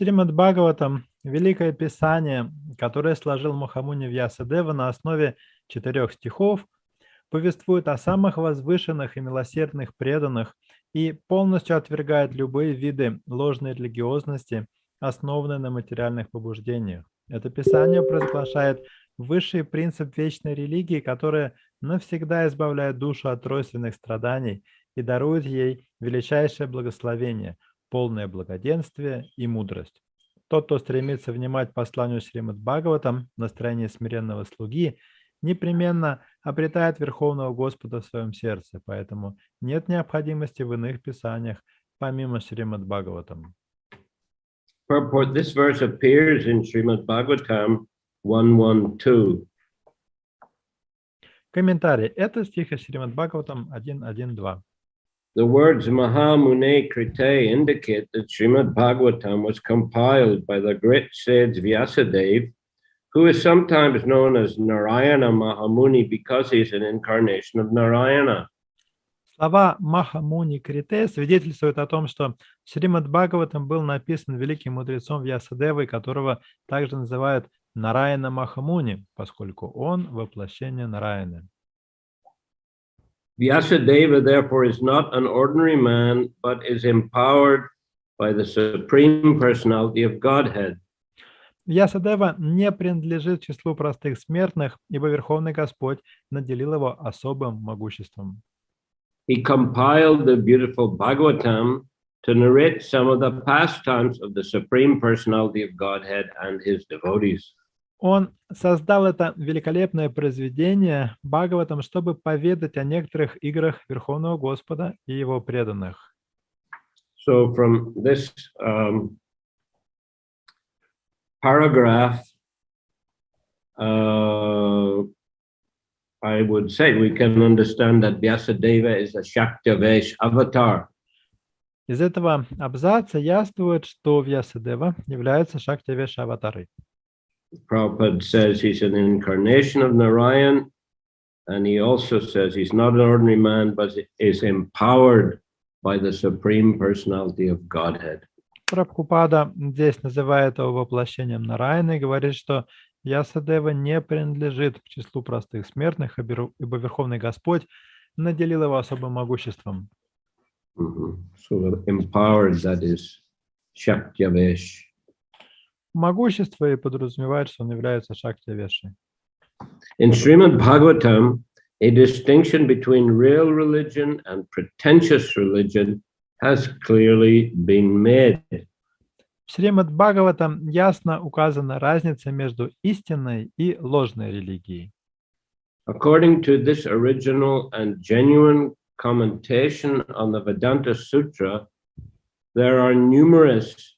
Шримад Бхагаватам — великое писание, которое сложил Махамуни Вьясадева на основе 4 стихов, повествует о самых возвышенных и милосердных преданных и полностью отвергает любые виды ложной религиозности, основанной на материальных побуждениях. Это писание провозглашает высший принцип вечной религии, которая навсегда избавляет душу от тройственных страданий и дарует ей величайшее благословение, полное благоденствие и мудрость. Тот, кто стремится внимать посланию Шримад Бхагаватам в настроении смиренного слуги, непременно обретает Верховного Господа в своем сердце, поэтому нет необходимости в иных писаниях, помимо Шримад Бхагаватам. Purport: this verse appears in Srimad Bhagavatam 1:1-2. Комментарий. Это стих из Шримад Бхагаватам 1.1.2. The words Mahamune Krite indicate that Srimad Bhagavatam was compiled by the great sage Vyasadeva, who is sometimes known as Narayana Mahamuni because he is an incarnation of Narayana. Слова Махамуни Крите свидетельствуют о том, что Шримад Бхагаватам был написан великим мудрецом Вьясадевой, которого также называют Нараяна Махамуни, поскольку он воплощение Нараяны. Vyasadeva, therefore, is not an ordinary man, but is empowered by the Supreme Personality of Godhead. Вьясадева не принадлежит числу простых смертных, ибо Верховный Господь наделил его особым могуществом. He compiled the beautiful Bhagavatam to narrate some of the pastimes of the Supreme Personality of Godhead and his devotees. Он создал это великолепное произведение Бхагаватам, чтобы поведать о некоторых играх Верховного Господа и его преданных. So from this paragraph, I would say we can understand that Vyasadeva is a Shaktivesh avatar. Из этого абзаца яствует, что Вьясадева является Шактивеш-аватарой. Prabhupada says he's an incarnation of Narayan, and he also says he's not an ordinary man, but is empowered by the Supreme Personality of Godhead. Прабхупада здесь называет его воплощением Нараяны и говорит, что Вьясадева не принадлежит к числу простых смертных, ибо Верховный Господь наделил его особым могуществом. So empowered, that is Shaktivesh. Могущество и подразумевает, что он является Шактивешей. In Srimad Bhagavatam, a distinction between real religion and pretentious religion has clearly been made. В Шримад Бхагаватам ясно указана разница между истинной и ложной религией. According to this original and genuine commentation on the Vedanta Sutra, there are numerous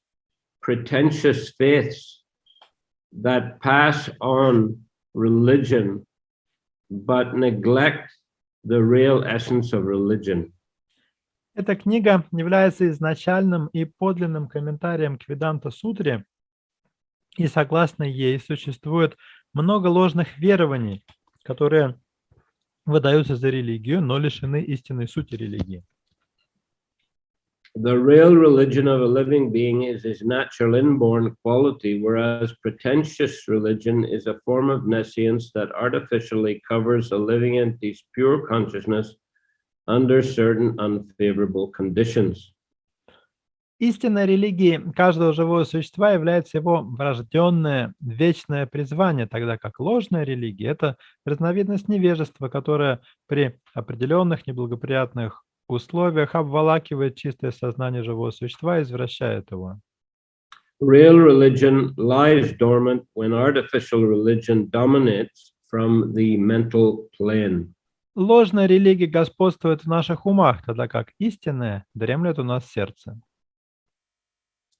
pretentious faiths that pass on religion but neglect the real essence of religion. Эта книга является изначальным и подлинным комментарием к Веданта-сутре, и согласно ей существует много ложных верований, которые выдаются за религию, но лишены истинной сути религии. The real religion of a living being is his natural inborn quality, whereas pretentious religion is a form of nescience that artificially covers a living entity's pure consciousness under certain unfavorable conditions. Истинной религией каждого живого существа является его врожденное вечное призвание, тогда как ложная религия – это разновидность невежества, которая при определенных неблагоприятных условиях обволакивает чистое сознание живого существа и извращает его. Real religion lies dormant when artificial religion dominates from the mental plane. Ложная религия господствует в наших умах, тогда как истинная дремлет у нас в сердце.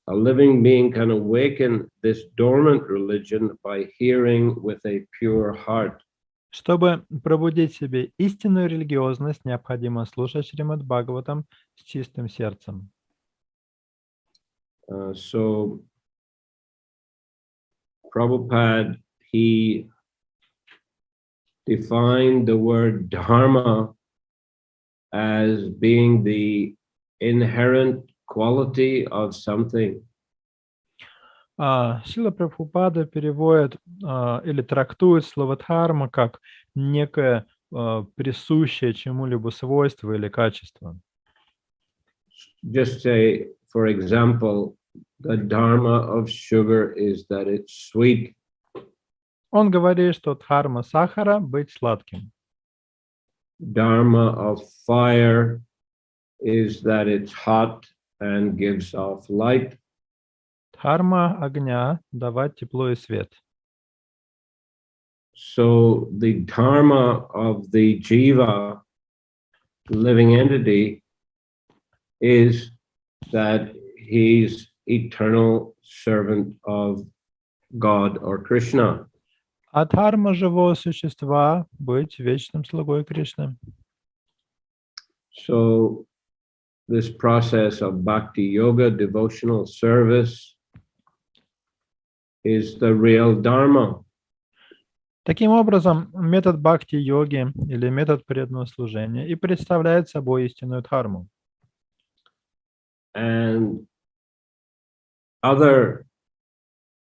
A living being can awaken this dormant religion by hearing with a pure heart. Чтобы пробудить в себе истинную религиозность, необходимо слушать Шримад Бхагаватам с чистым сердцем. So Prabhupada, he defined the word dharma as being the inherent quality of something. Шрила Прабхупада переводит или трактует слово дхарма как некое присущее чему-либо свойство или качество. Just say, for example, the dharma of sugar is that it's sweet. Он говорит, что дхарма сахара — быть сладким. Dharma of fire is that it's hot and gives off light. Дхарма огня — давать тепло и свет. So the dharma of the jiva, living entity, is that he's eternal servant of God or Krishna. А дхарма живого существа — быть вечным слугой Кришны. So this process of bhakti yoga, devotional service, is the real dharma. Таким образом, метод бхакти-йоги или метод преданного служения и представляет собой истинную дхарму. And other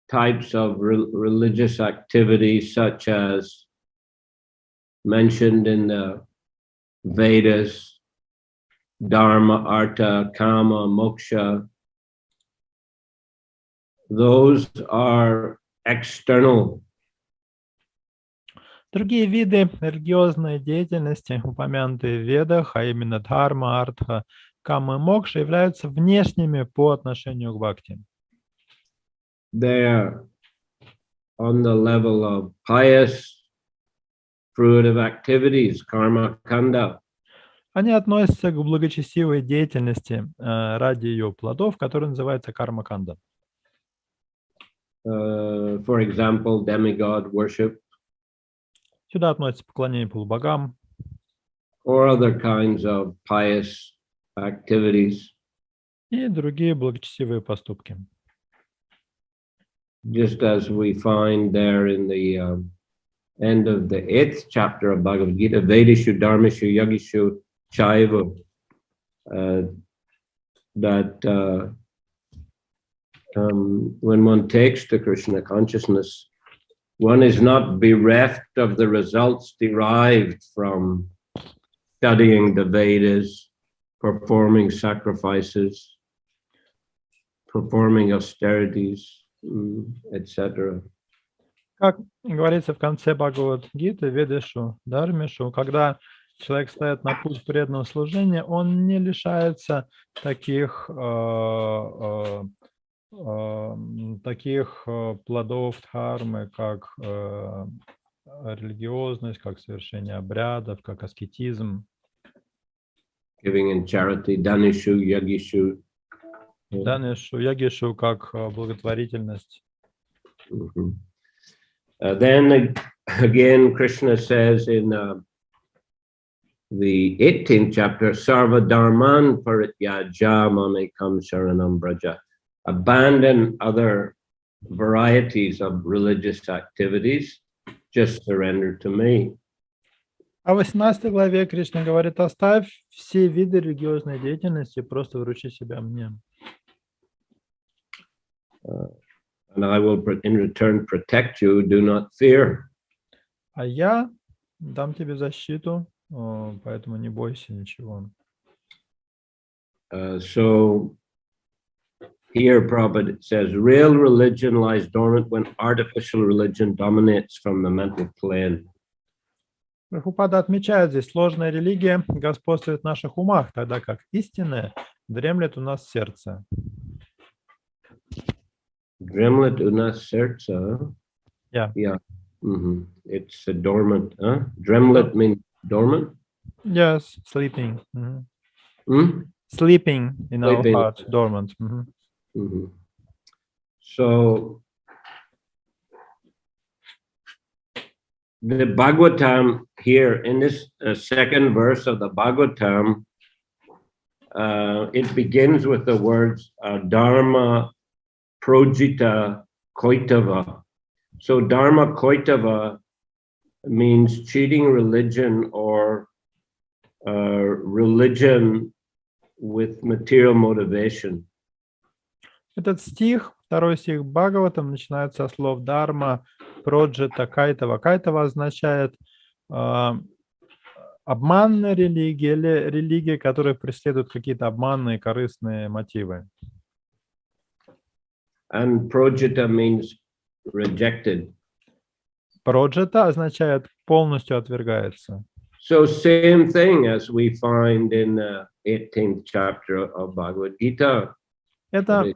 types of religious activities, such as mentioned in the Vedas, dharma, artha, kama, moksha, those are external. Другие виды религиозной деятельности, упомянутые в Ведах, а именно дхарма, артха, кама и мокша, являются внешними по отношению к бхакти. They're on the level of pious, fruitive activities, karma kanda. Они относятся к благочестивой деятельности ради ее плодов, которые называются карма-канда. For example, demigod worship. Сюда относятся поклонение полубогам. Or other kinds of pious activities. И другие благочестивые поступки. Just as we find there in the end of the 8th chapter of Bhagavad Gita, Vedishu, Dharmishu, Yagishu, Chaiva, that when one takes to Krishna consciousness, one is not bereft of the results derived from studying the Vedas, performing sacrifices, performing austerities, etc. Как говорится в конце Бхагавад-гиты, Ведишу, Дармишу, когда человек стоит на путь преданного служения, он не лишается таких плодов дхармы, как религиозность, как совершение обрядов, как аскетизм. Giving in charity, Danishu, Yagishu. Данишу, Ягишу, как благотворительность. Then again, Krishna says in the 18th chapter, Sarva Dharman Parityaja Mamekam Sharanam Braja. Abandon other varieties of religious activities, just surrender to me. А в 18 главе Кришна говорит: оставь все виды религиозной деятельности, просто вручи себя мне. And I will in return protect you, do not fear. А я дам тебе защиту, поэтому не бойся ничего. So here Prabhupada says, real religion lies dormant when artificial religion dominates from the mental plane. Прабхупада отмечает здесь: сложная религия господствует в наших умах, тогда как истинная дремлет у нас в сердце. Dремлет у нас сердце. Yeah. Yeah. Mm-hmm. It's a dormant. Dремлет means dormant? Yes, sleeping. Mm-hmm. Sleeping in Sleeping. our heart, dormant. Mm-hmm. Mm-hmm. So the Bhagavatam here in this second verse of the Bhagavatam, it begins with the words Dharma Projita Koitava. So Dharma Koitava means cheating religion or religion with material motivation. Этот стих второй стих Бхагаватам начинается со слов «дарма», «проджита», «кайтава». «Кайтава» означает обманная религия или религия, которая преследует какие-то обманные, корыстные мотивы. And projita means rejected. Проджита означает полностью отвергается. So same thing as we find in the 18th chapter of Bhagavad Gita. Это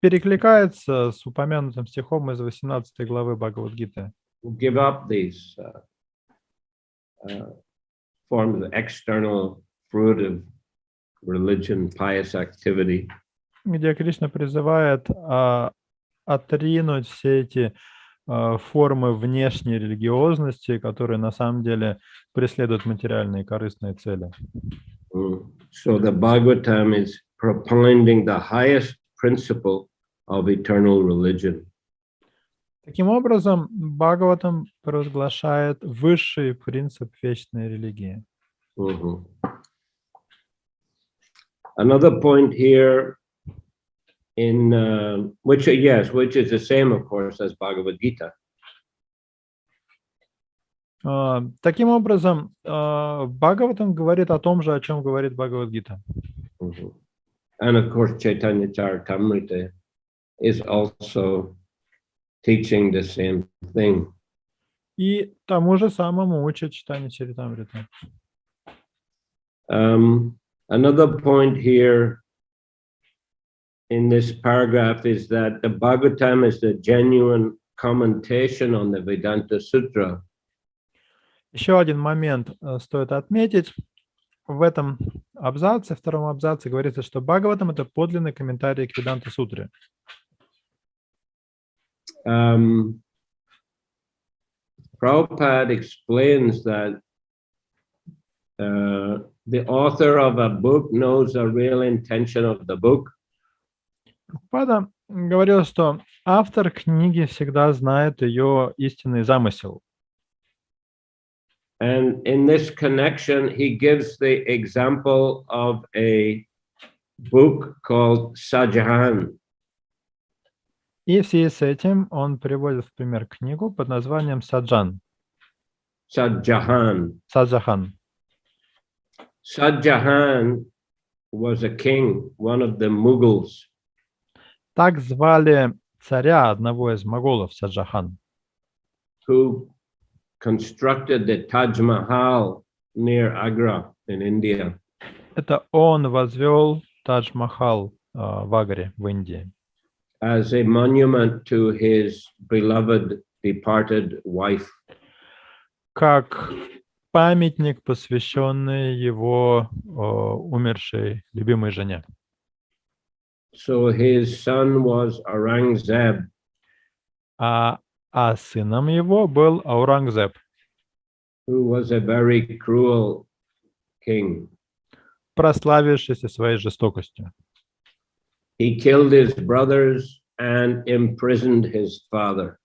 перекликается с упомянутым стихом из 18 главы Бхагавад-гиты. Give up these forms of external fruit of religion, pious activity. Где Кришна призывает отринуть все эти формы внешней религиозности, которые на самом деле преследуют материальные и корыстные цели. So the Bhagavatam is propounding the highest principle of eternal religion. Таким образом, Бхагаватам провозглашает высший принцип вечной религии. Another point here in which is the same, of course, as Bhagavad Gita. Таким образом, Бхагаватам говорит о том же, о чем говорит Бхагавад-гита. And of course, Chaitanya Charitamrita is also teaching the same thing. И тому же самому учит читание Чаритамрита. Another point here in this paragraph is that the Bhagavatam is the genuine commentation on the Vedanta Sutra. Еще один момент стоит отметить. В этом абзаце, втором абзаце, говорится, что Бхагаватам — это подлинный комментарий к Веданта-сутре. Prabhupada explains that the author of a book knows the real intention of the book. Прабхупада говорил, что автор книги всегда знает ее истинный замысел. And in this connection, he gives the example of a book called Sajjan. И в связи с этим он приводит в пример книгу под названием Саджан. Sajjan. Саджахан. Sajjan was a king, one of the Mughals. Так звали царя одного из моголов, Саджахан. Who constructed the Taj Mahal near Agra in India. Это он возвел Тадж-Махал в Агре, в Индии. As a monument to his beloved departed wife. Как памятник, посвященный его умершей любимой жене. So his son was Aurangzeb. А сыном его был Аурангзеб, Who was a very cruel king. прославившийся своей жестокостью. He killed his brothers and imprisoned his father.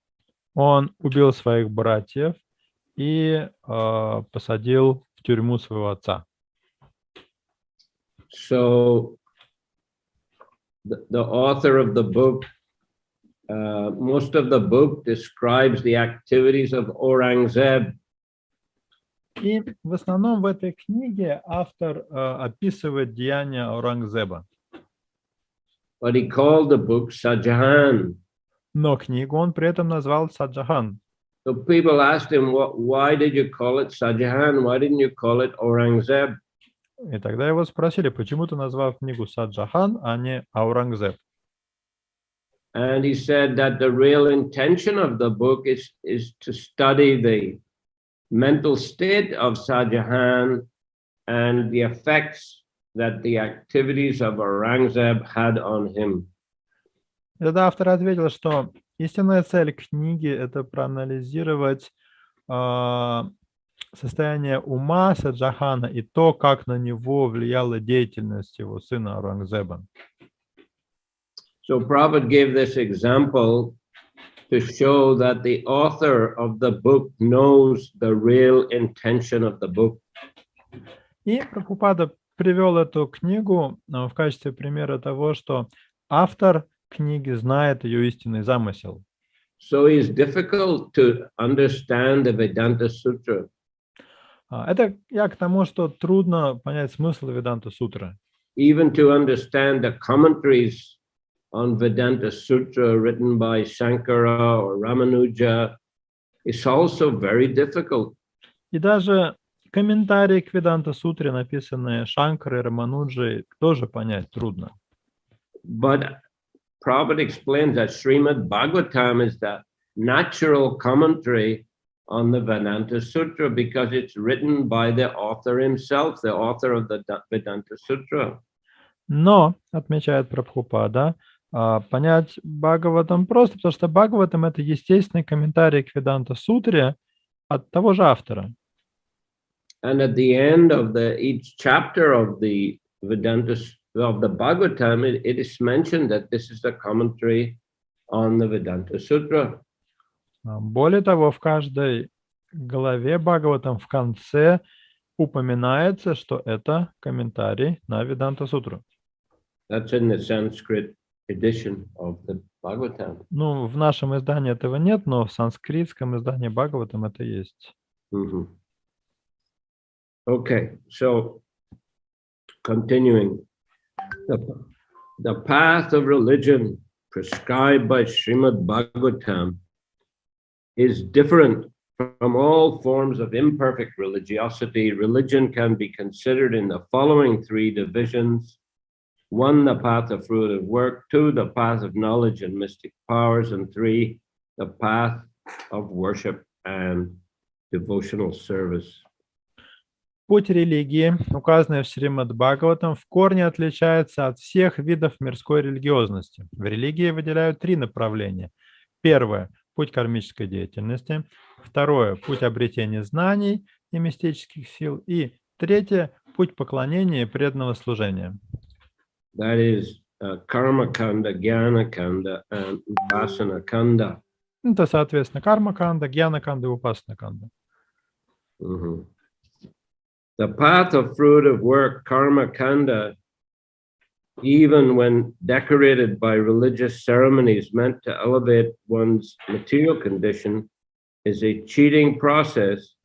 Он убил своих братьев и посадил в тюрьму своего отца. So the author of the book, most of the book describes the activities of Aurangzeb. И в основном в этой книге автор описывает деяния Аурангзеба. But he called the book Sajjan. Но книгу он при этом назвал Саджахан. So people asked him, why did you call it Sajjan? Why didn't you call it Aurangzeb? И тогда его спросили, почему ты назвал книгу Саджахан, а не Аурангзеб? And he said that the real intention of the book is to study the mental state of Sajjan and the effects that the activities of Aurangzeb had on him. И тогда автор ответил, что истинная цель книги — это проанализировать состояние ума Саджахана и то, как на него влияла деятельность его сына Аурангзеба. So Prabhupada gave this example to show that the author of the book knows the real intention of the book. И Прабхупада привел эту книгу в качестве примера того, что автор книги, знает ее истинный замысел. So it's difficult to understand the Vedanta Sutra. Это я к тому, что трудно понять смысл Веданта Сутры. Even to understand the commentaries on Vedanta Sutra written by Shankara or Ramanuja, it's also very difficult. И даже комментарии к Веданта Сутре, написанные Шанкарой, Рамануджей, тоже понять трудно. But Prabhupada explains that Srimad Bhagavatam is the natural commentary on the Vedanta Sutra because it's written by the author himself, the author of the Vedanta Sutra. Но, отмечает Прабхупада, понять Бхагаватам просто, потому что Бхагаватам — это естественный комментарий к Веданта Сутре от того же автора. And at the end of each chapter of the Vedanta of the Bhagavatam, it is mentioned that this is the commentary on the Vedanta Sutra. Более того, в каждой главе Бхагаватам в конце упоминается, что это комментарий на Веданта Сутру. That's in the Sanskrit edition of the Bhagavatam. Ну, в нашем издании этого нет, но в санскритском издании Бхагаватам это есть. Mm-hmm. Okay, so continuing. The path of religion prescribed by Srimad Bhagavatam is different from all forms of imperfect religiosity. Religion can be considered in the following three divisions. 1, the path of fruitive work. 2, the path of knowledge and mystic powers. And 3, the path of worship and devotional service. Путь религии, указанный в Шримад Бхагаватам, в корне отличается от всех видов мирской религиозности. В религии выделяют три направления. Первое – путь кармической деятельности. Второе – путь обретения знаний и мистических сил. И третье – путь поклонения и преданного служения. That is karma kanda, jnana kanda, and upasana kanda. Это, соответственно, карма-канда, гьяна-канда и упасана-канда. Mm-hmm. The path of fruitive work, karma kanda, even when decorated by religious ceremonies meant to elevate one's material condition, is a cheating process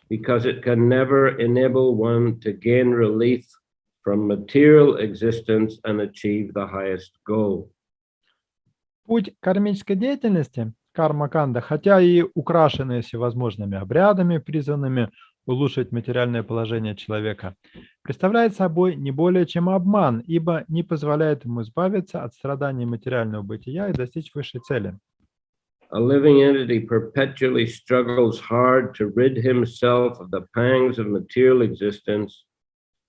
because it can never enable one to gain relief from material existence and achieve the highest goal. Путь кармической деятельности, карма-канда, хотя и украшенный всевозможными обрядами, призванными улучшить материальное положение человека, представляет собой не более чем обман, ибо не позволяет ему избавиться от страданий материального бытия и достичь высшей цели. A living entity perpetually struggles hard to rid himself of the pangs of material existence,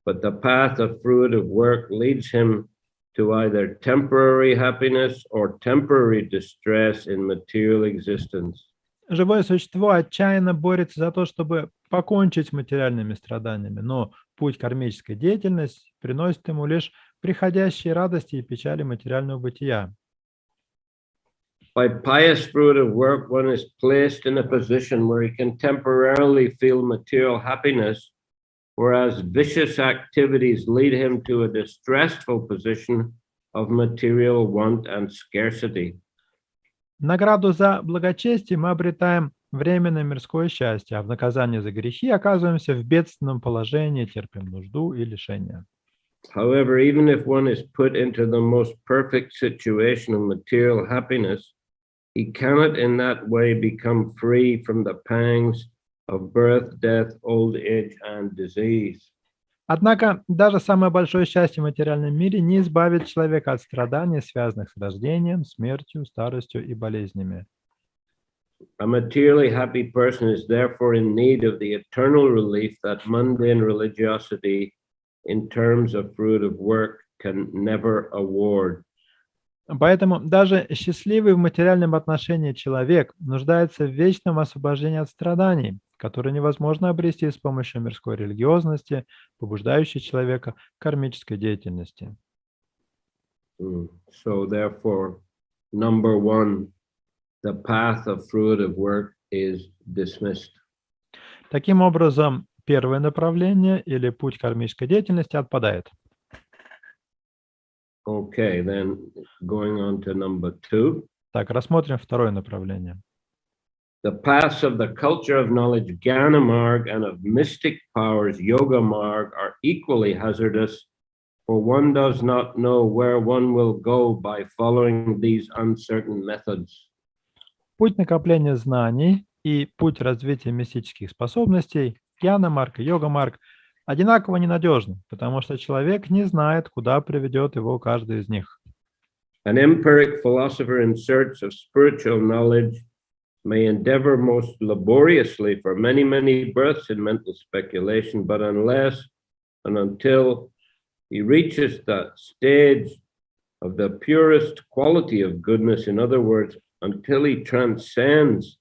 but the path of fruitive work leads him to either temporary happiness or temporary distress in material existence. Живое существо отчаянно борется за то, чтобы покончить с материальными страданиями, но путь кармической деятельности приносит ему лишь приходящие радости и печали материального бытия. By pious fruitive work, one is placed in a position where he can temporarily feel material happiness, whereas vicious activities lead him to a distressful position of material want and scarcity. Награду за благочестие мы обретаем временное мирское счастье, а в наказание за грехи оказываемся в бедственном положении, терпим нужду и лишения. However, even if one is put into the most perfect situation of material happiness, he cannot in that way become free from the pangs of birth, death, old age, and disease. Однако даже самое большое счастье в материальном мире не избавит человека от страданий, связанных с рождением, смертью, старостью и болезнями. A materially happy person is therefore in need of the eternal relief that mundane religiosity in terms of fruitive work can never award. Поэтому даже счастливый в материальном отношении человек нуждается в вечном освобождении от страданий, которые невозможно обрести с помощью мирской религиозности, побуждающей человека к кармической деятельности. So therefore, number 1, the path of fruitive work is dismissed. Таким образом, первое направление или путь кармической деятельности отпадает. Okay, then going on to number 2. Так, рассмотрим второе направление. The paths of the culture of knowledge, Jnana Marg, and of mystic powers, Yoga Marg, are equally hazardous, for one does not know where one will go by following these uncertain methods. Путь накопления знаний и путь развития мистических способностей, Jnana-марг и Йога-марг, одинаково ненадежны, потому что человек не знает, куда приведет его каждый из них. An empiric philosopher in search of spiritual knowledge may endeavor most laboriously for many, many births in mental speculation, but unless and until he reaches the stage of the purest quality of goodness, in other words, until he transcends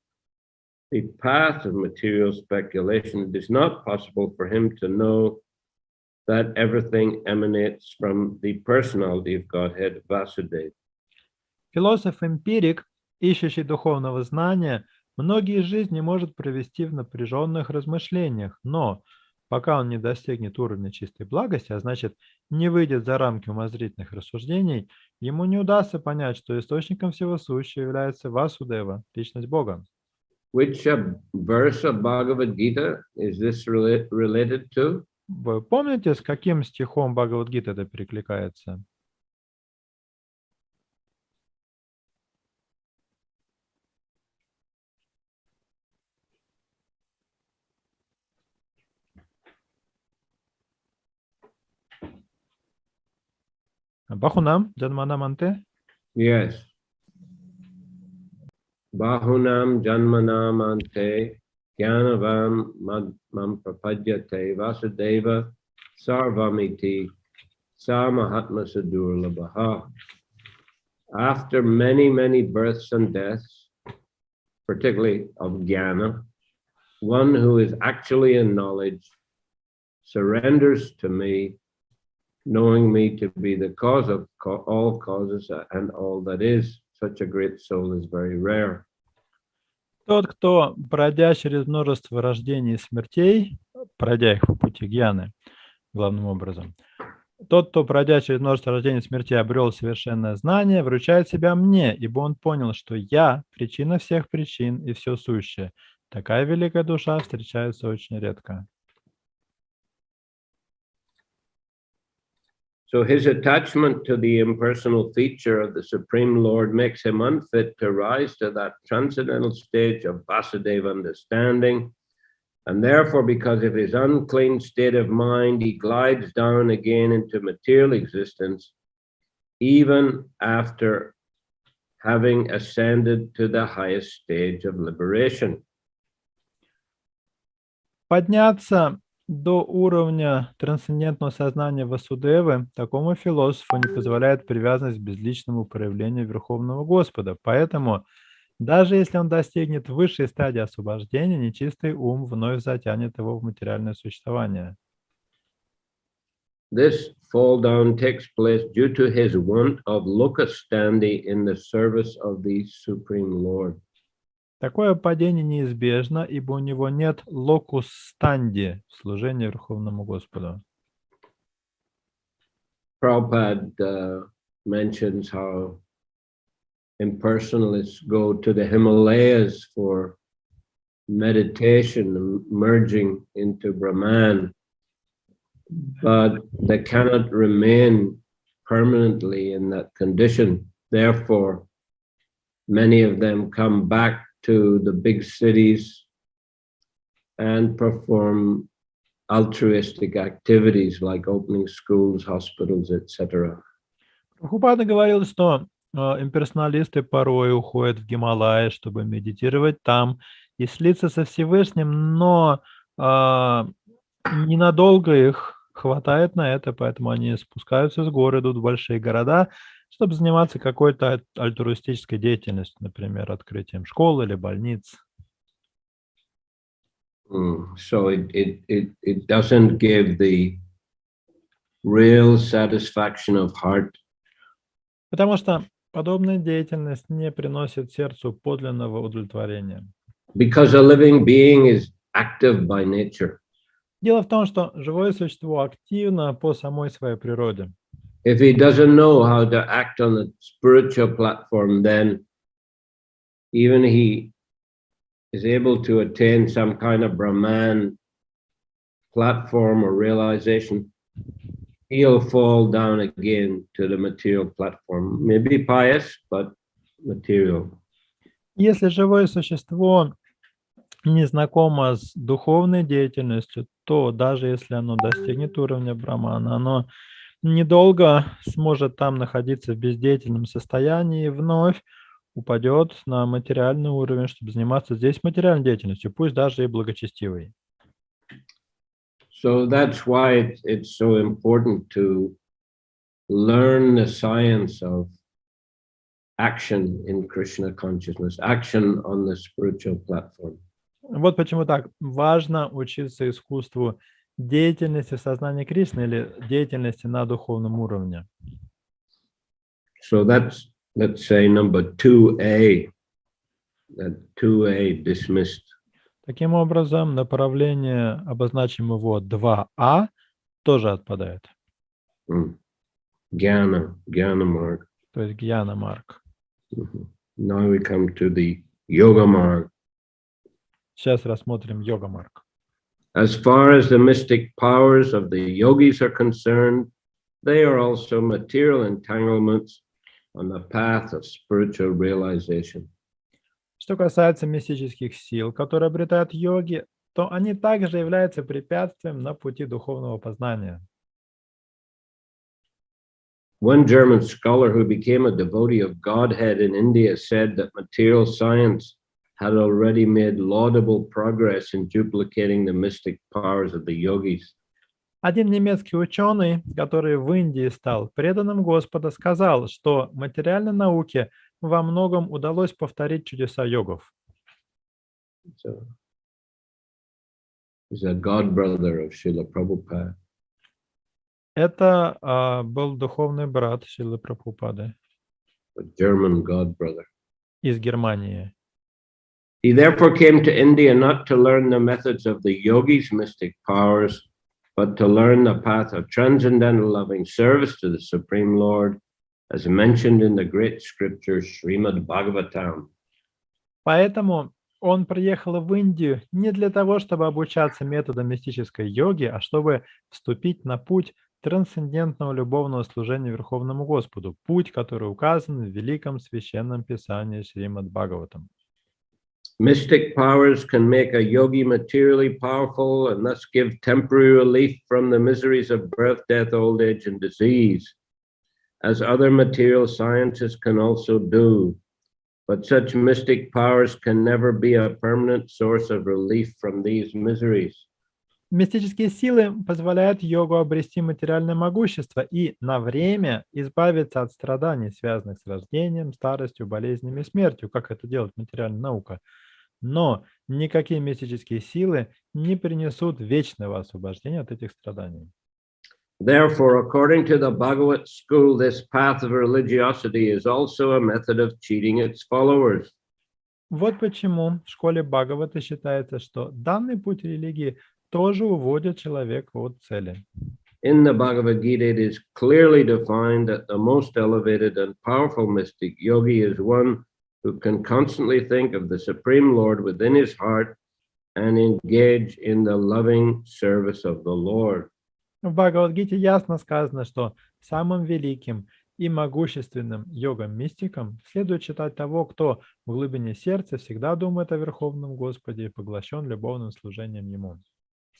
the path of material speculation, it is not possible for him to know that everything emanates from the personality of Godhead, Vasudeva. Философ-эмпирик, ищущий духовного знания, многие жизни может провести в напряженных размышлениях, но пока он не достигнет уровня чистой благости, а значит, не выйдет за рамки умозрительных рассуждений, ему не удастся понять, что источником всего сущего является Васудева, личность Бога. Which verse of Bhagavad Gita is this related to? Вы помните, с каким стихом Бхагавад-гиты это перекликается? Бахунам, Джанманам Анте? Yes. Bahunam Janmanam Ante Gyanavam Mam Prapadyate Vasudeva Sarvamiti Samahatma Sadurlabaha. After many, many births and deaths, particularly of Jnana, one who is actually in knowledge surrenders to me, knowing me to be the cause of all causes and all that is. Such a great soul is very rare. Тот, кто, пройдя через множество рождений и смертей, пройдя их по пути гьяны, главным образом, тот, кто, пройдя через множество рождений и смертей, обрел совершенное знание, вручает себя мне, ибо он понял, что я – причина всех причин и все сущее. Такая великая душа встречается очень редко. So his attachment to the impersonal feature of the Supreme Lord makes him unfit to rise to that transcendental stage of Vasudeva understanding. And therefore, because of his unclean state of mind, he glides down again into material existence, even after having ascended to the highest stage of liberation. Подняться до уровня трансцендентного сознания Васудевы такому философу не позволяет привязанность к безличному проявлению Верховного Господа. Поэтому, даже если он достигнет высшей стадии освобождения, нечистый ум вновь затянет его в материальное существование. This fall down takes place due to his want of locus standi in the service of the Supreme Lord. Такое падение неизбежно, ибо у него нет локус станди в служении Верховному Господу. Prabhupada mentions how impersonalists go to the Himalayas for meditation, merging into Brahman, but they cannot remain permanently in that condition. Therefore, many of them come back to the big cities and perform altruistic activities like opening schools, hospitals, etc. Прабхупада говорил, что имперсоналисты порой уходят в Гималаи, чтобы медитировать там и слиться со Всевышним, но ненадолго их хватает на это, поэтому они спускаются с гор, идут в большие города, чтобы заниматься какой-то альтруистической деятельностью, например, открытием школ или больниц. So it doesn't give the real satisfaction of heart. Потому что подобная деятельность не приносит сердцу подлинного удовлетворения. Because a living being is active by nature. Дело в том, что живое существо активно по самой своей природе. if he doesn't know how to act on the spiritual platform, then even he is able to attain some kind of Brahman platform or realization, he'll fall down again to the material platform. Maybe pious, but material. Если живое существо не знакомо с духовной деятельностью, то даже если оно достигнет уровня брамана, оно недолго сможет там находиться в бездеятельном состоянии и вновь упадет на материальный уровень, чтобы заниматься здесь материальной деятельностью, пусть даже и благочестивой. So that's why it's so important to learn the science of action in Krishna consciousness, action on the spiritual platform. Вот почему так важно учиться искусству деятельности в сознании Кришны или деятельности на духовном уровне. So that's, let's say, number 2A, that 2A dismissed. Таким образом, направление, обозначим его 2А, тоже отпадает. Jnana marg. То есть гьяна марг. Now we come to the yoga marg. Сейчас рассмотрим йога марг. As far as the mystic powers of the yogis are concerned, they are also material entanglements on the path of spiritual realization. Что касается мистических сил, которые обретают йоги, то они также являются препятствием на пути духовного познания. One German scholar who became a devotee of Godhead in India said that material science had already made laudable progress in duplicating the mystic powers of the yogis. Один немецкий ученый, который в Индии стал преданным Господа, сказал, что материальной науке во многом удалось повторить чудеса йогов. So, he's a god brother of Shrila Prabhupada. Это был духовный брат Шрилы Прабхупады A German god brother. из Германии. He therefore came to India not to learn the methods of the yogis' mystic powers, but to learn the path of transcendental loving service to the Supreme Lord, as mentioned in the great scripture Srimad Bhagavatam. Поэтому он приехал в Индию не для того, чтобы обучаться методам мистической йоги, а чтобы вступить на путь трансцендентного любовного служения Верховному Господу, путь, который указан в Великом Священном Писании Шримад Бхагаватам. Mystic powers can make a yogi materially powerful and thus give temporary relief from the miseries of birth, death, old age, and disease, as other material sciences can also do. But such mystic powers can never be a permanent source of relief from these miseries. Мистические силы позволяют йогу обрести материальное могущество и на время избавиться от страданий, связанных с рождением, старостью, болезнями и смертью, как это делает материальная наука. Но никакие мистические силы не принесут вечного освобождения от этих страданий. Therefore, according to the Bhagavat school, this path of religiosity is also a method of cheating its followers. Вот почему в школе Бхагавата считается, что данный путь религии тоже уводит человека от цели. In the Bhagavad Gita, it is clearly defined that the most elevated and powerful mystic yogi is one who can constantly think of the Supreme Lord within his heart and engage in the loving service of the Lord. В Бхагавад-гите ясно сказано, что самым великим и могущественным йогом-мистиком следует считать того, кто в глубине сердца всегда думает о Верховном Господе и поглощен любовным служением Ему.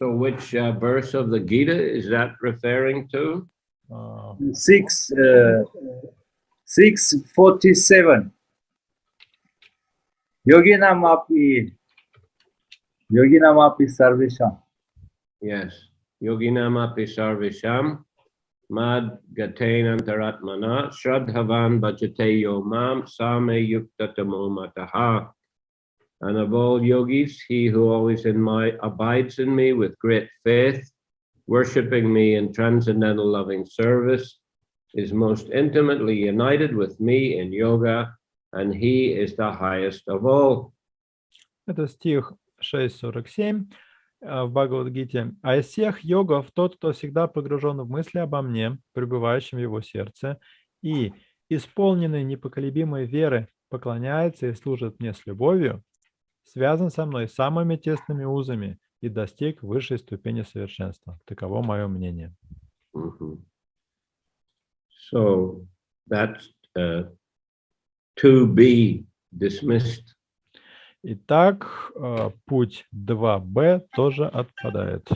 So which verse of the Gita is that referring to? 6:47. Yoginamapi sarvesham. Yes. Yoginam api sarvisham mad gatein antaratmana shraddhavan bhajate yo mam same yuktatamo mataha. And of all yogis, he who always abides in me with great faith, worshipping me in transcendental loving service, is most intimately united with me in yoga, and he is the highest of all. Это стих 6.47. в Бхагавад-гите: «А из всех йогов тот, кто всегда погружен в мысли обо мне, пребывающем в его сердце, и исполненный непоколебимой веры поклоняется и служит мне с любовью, связан со мной самыми тесными узами и достиг высшей ступени совершенства». Таково мое мнение. So that's to be dismissed. Итак, путь 2Б тоже отпадает.